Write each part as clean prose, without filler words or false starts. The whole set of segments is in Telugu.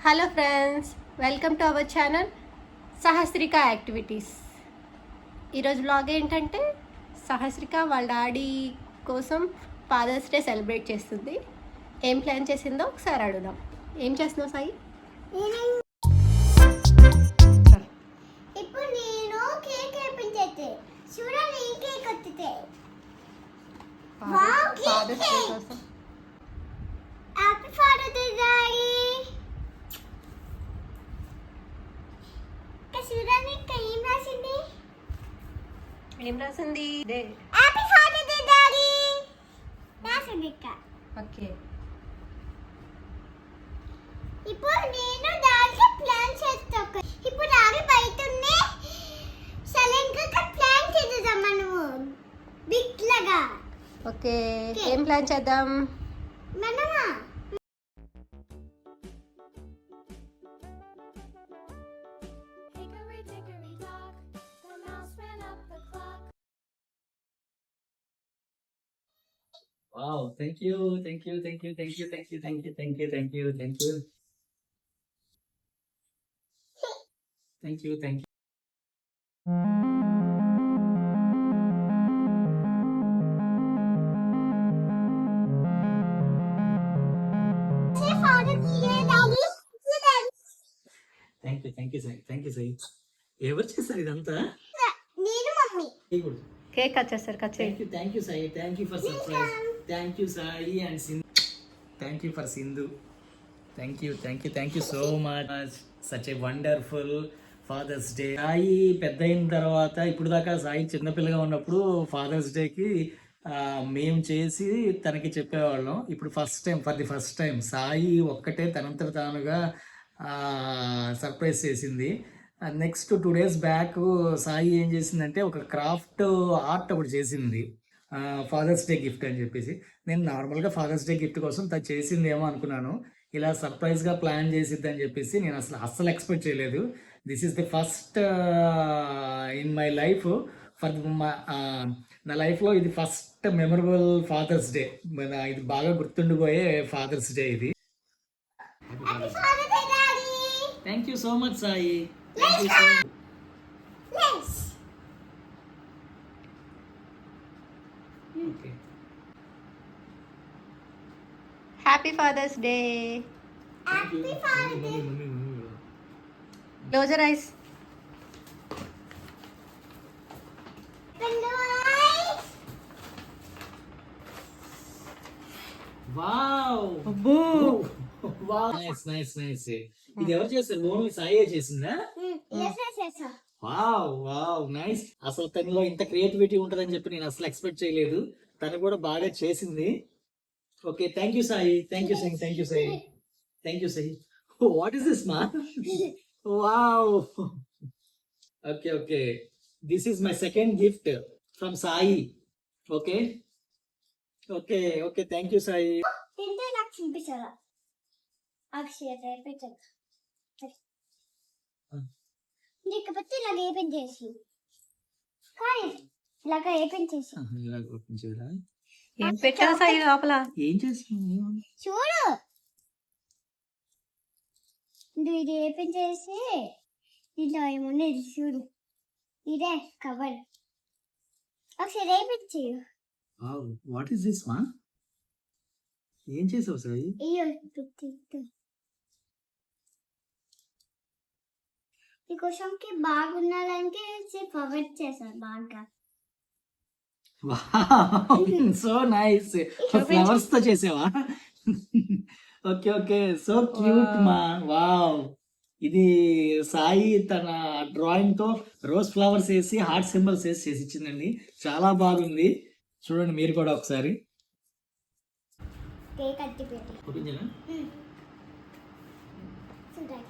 Hello friends, welcome to our channel Sahasrika activities. ఈరోజు బ్లాగ్ ఏంటంటే సహస్రిక వాళ్ళ డాడీ కోసం ఫాదర్స్ డే సెలబ్రేట్ చేస్తుంది. ఏం ప్లాన్ చేసిందో ఒకసారి అడుగుదాం. ఏం చేస్తున్నావు సాయి? ఇప్పుడు నేను కేక్ వేపించేది చూడండి. ఈ కేక్ వత్తితే వావ్ ఫాదర్స్ డే కేక్ కోసం హ్యాపీ ఫాదర్ డే డాడీ. చూడండి ఇంకా ఏం రాసింది. ఏం రాసింది? Day. Happy father day daddy రాసింది ఇంకా. ఓకే, ఇప్పుడు నేను డాడీకి ప్లాన్ చేస్తా. ఇప్పుడు డాడీ బయట ఉండే సైలెంట్ గా ప్లాన్ చేద్దాం మనము బిగ్ లాగా. ఓకే. ఏం ప్లాన్ చేద్దాం? మనమా Hickory dickory dock, the mouse ran up the clock. Wow, thank you. Thank you. Thank you. Thank you. Thank you. Thank you. Thank you. Thank you. Thank you. Thank you. Thank you. Father day daddy. Thank you. Thank you, Sai. Thank you, Sai. ఎవరు చేస్తారు ఇదంతా? నేను మమ్మీ. కేక్ కట్ చేస్తారు. కట్ చేయి. Thank you, Sai. Thank you for surprise. Thank you, Sai and Sindhu. Thank you for Sindhu. Thank you. Thank you. Thank you so much. Such a wonderful father's day. Sai పెద్ద అయిన తర్వాత, ఇప్పుడు దాకా సాయి చిన్నపిల్లగా ఉన్నప్పుడు ఫాదర్స్ డేకి మేము చేసి తనకి చెప్పేవాళ్ళం. ఇప్పుడు for the first time Sai ఒక్కటే తనంతట తానుగా సర్ప్రైజ్ చేసింది. నెక్స్ట్ 2 days బ్యాక్ సాయి ఏం చేసిందంటే ఒక క్రాఫ్ట్ ఆర్ట్ ఒకటి చేసింది, ఫాదర్స్ డే గిఫ్ట్ అని చెప్పేసి. నేను నార్మల్గా ఫాదర్స్ డే గిఫ్ట్ కోసం తను చేసిందేమో అనుకున్నాను. ఇలా సర్ప్రైజ్గా ప్లాన్ చేసిద్ది అని చెప్పేసి నేను అస్సలు ఎక్స్పెక్ట్ చేయలేదు. This is the first in my life. నా లైఫ్లో ఇది ఫస్ట్ మెమరబుల్ ఫాదర్స్ డే. ఇది బాగా గుర్తుండిపోయే ఫాదర్స్ డే ఇది. Happy father day daddy. Thank you so much Sai. Let's okay. Happy father's day. Happy father day. Close your eyes. Wow అబ్బో, వావ్, నైస్ నైస్ నైస్. ఇది ఎవరు చేస్తారు? ఓన్లీ సాయే చేసిందా? yes. Wow wow, nice. అసలు తనలో ఇంత క్రియేటివిటీ ఉంటుందని చెప్పి నేను అసలు ఎక్స్పెక్ట్ చేయలేదు. తను కూడా బాగా చేసింది. Okay, thank you Sai. Thank you Sai. Thank you Sai. Thank you Sai. What is this మా? Wow. Okay okay, this is my second gift from Sai. Okay okay okay, thank you Sai. తింటే నాకు చూపించారా? అక్షయ రేపించారు. లేకపోతే ఇలాగ ఏపించేసి కానీ ఇలాగ ఏపించేసి ఇలా ఓపెన్ చేయరా? ఏం పెట్టావు సాయి లోపల? ఏం చేస్తుంది? చూడు. ఇది ఏపించేసి దీంట్లో ఏముంది చూడు. ఇదే కవర్. ఒకసారి ఏపించి వాట్ ఈస్ దిస్ మా? ఏం చేసావు సాయి? మీకోసంకి బాగున్నదానికి కవర్ చేశారు బాగా. So nice. ఫ్లవర్స్ తో చేసావా? ఓకే ఓకే, సో క్యూట్ మా. వావ్, ఇది సాయి తన డ్రాయింగ్ తో రోజ్ ఫ్లవర్స్ వేసి హార్ట్ సింబల్స్ వేసి చేసి ఇచ్చిందండి. చాలా బాగుంది. చూడండి మీరు కూడా ఒకసారి. కేక్ అట్టి పెట్టి ఓపెన్ చేయనా? చూడండి.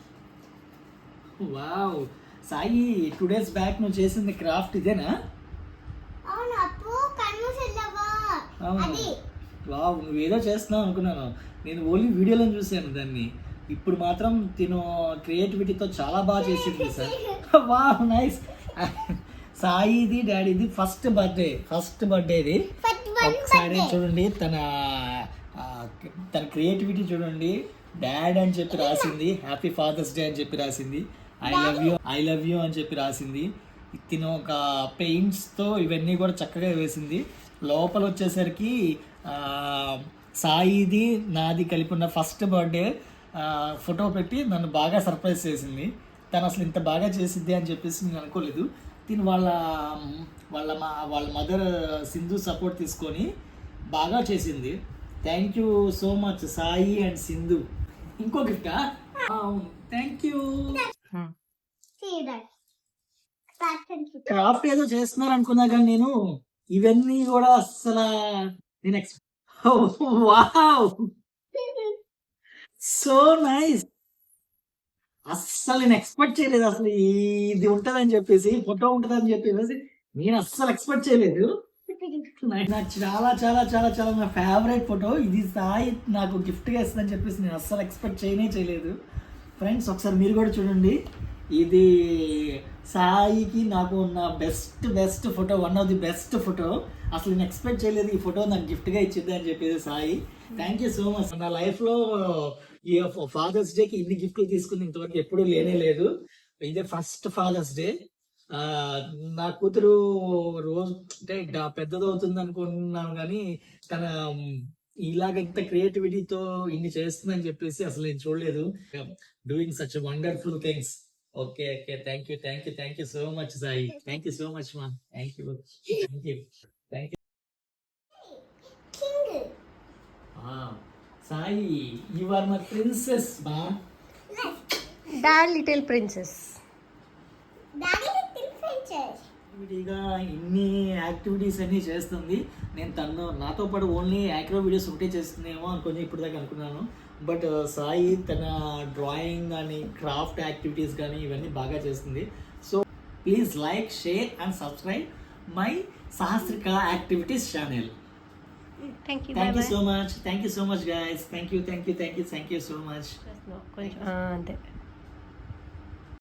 వావ్, సాయి 2 days బ్యాక్ నువ్వు చేసింది క్రాఫ్ట్ ఇదేనా? అవును అప్పు కన్నుసెల్లవా అది. వావ్, నువ్వేదో చేస్తున్నావు అనుకున్నాను. నేను ఓన్లీ వీడియోలో చూసాను దాన్ని. ఇప్పుడు మాత్రం తిను క్రియేటివిటీతో చాలా బాగా చేసింది సార్. Wow, nice. సాయిది డాడీది ఫస్ట్ బర్త్డే ఇది. ఒకసారి చూడండి తన క్రియేటివిటీ చూడండి. డాడ్ అని చెప్పి రాసింది, హ్యాపీ ఫాదర్స్ డే అని చెప్పి రాసింది, ఐ లవ్ యూ అని చెప్పి రాసింది. తిను ఒక పెయింట్స్తో ఇవన్నీ కూడా చక్కగా వేసింది. లోపల వచ్చేసరికి సాయిది నాది కలిపి ఉన్న ఫస్ట్ బర్త్డే ఫోటో పెట్టి నన్ను బాగా సర్ప్రైజ్ చేసింది. తను అసలు ఇంత బాగా చేసిద్ది అని చెప్పేసి నేను అనుకోలేదు. తిను వాళ్ళ మదర్ సింధు సపోర్ట్ తీసుకొని బాగా చేసింది. Thank you so much Sai and Sindhu. ఇంకో గిఫ్టా? Thank you. క్రాఫ్ట్ ఏదో చేస్తున్నారు అనుకున్నా కానీ నేను ఇవన్నీ కూడా అసలు నేను వావ్, సో నైస్. అస్సలు నేను ఎక్స్పెక్ట్ చేయలేదు అసలు ఇది ఉంటదని చెప్పేసి, ఫోటో ఉంటదని చెప్పేసి నేను అస్సలు ఎక్స్పెక్ట్ చేయలేదు. నాకు చాలా చాలా చాలా చాలా నా ఫేవరెట్ ఫోటో ఇది. సాయి నాకు గిఫ్ట్గా ఇస్తుందని చెప్పేసి నేను అస్సలు ఎక్స్పెక్ట్ చేయలేదు. ఫ్రెండ్స్ ఒకసారి మీరు కూడా చూడండి. ఇది సాయికి నాకు ఉన్న best photo, one of the best photo. అసలు నేను ఎక్స్పెక్ట్ చేయలేదు ఈ ఫోటో నాకు గిఫ్ట్గా ఇచ్చింది అని చెప్పేసి Sai. Thank you so much. నా లైఫ్లో ఈ ఫాదర్స్ డేకి ఇన్ని గిఫ్ట్లు తీసుకుని ఇంతవరకు ఎప్పుడూ లేదు. ఇదే ఫస్ట్ ఫాదర్స్ డే. నా కూతురు రోజు అంటే పెద్దదవుతుంది అనుకుంటున్నాను కానీ తన ఇలాగ ఇంత క్రియేటివిటీతో ఇన్ని చేస్తుందని చెప్పేసి అసలు నేను చూడలేదు. Doing such wonderful things. Okay thank you so much Sai. Thank you so much మా. Thank you. Sai, you are my princess మా. Dad little princess. యాక్టివిటీగా ఇన్ని యాక్టివిటీస్ అన్నీ చేస్తుంది. నేను తను నాతో పాటు ఓన్లీ యాక్రో వీడియోస్ ఒకటే చేస్తుందేమో అనుకుని ఇప్పుడు దాకా అనుకున్నాను. బట్ సాయి తన డ్రాయింగ్ కానీ క్రాఫ్ట్ యాక్టివిటీస్ కానీ ఇవన్నీ బాగా చేస్తుంది. So please like, share and subscribe my Sahasrika activities channel. Thank you so much. Thank you so much guys. Thank you so much. అంతే.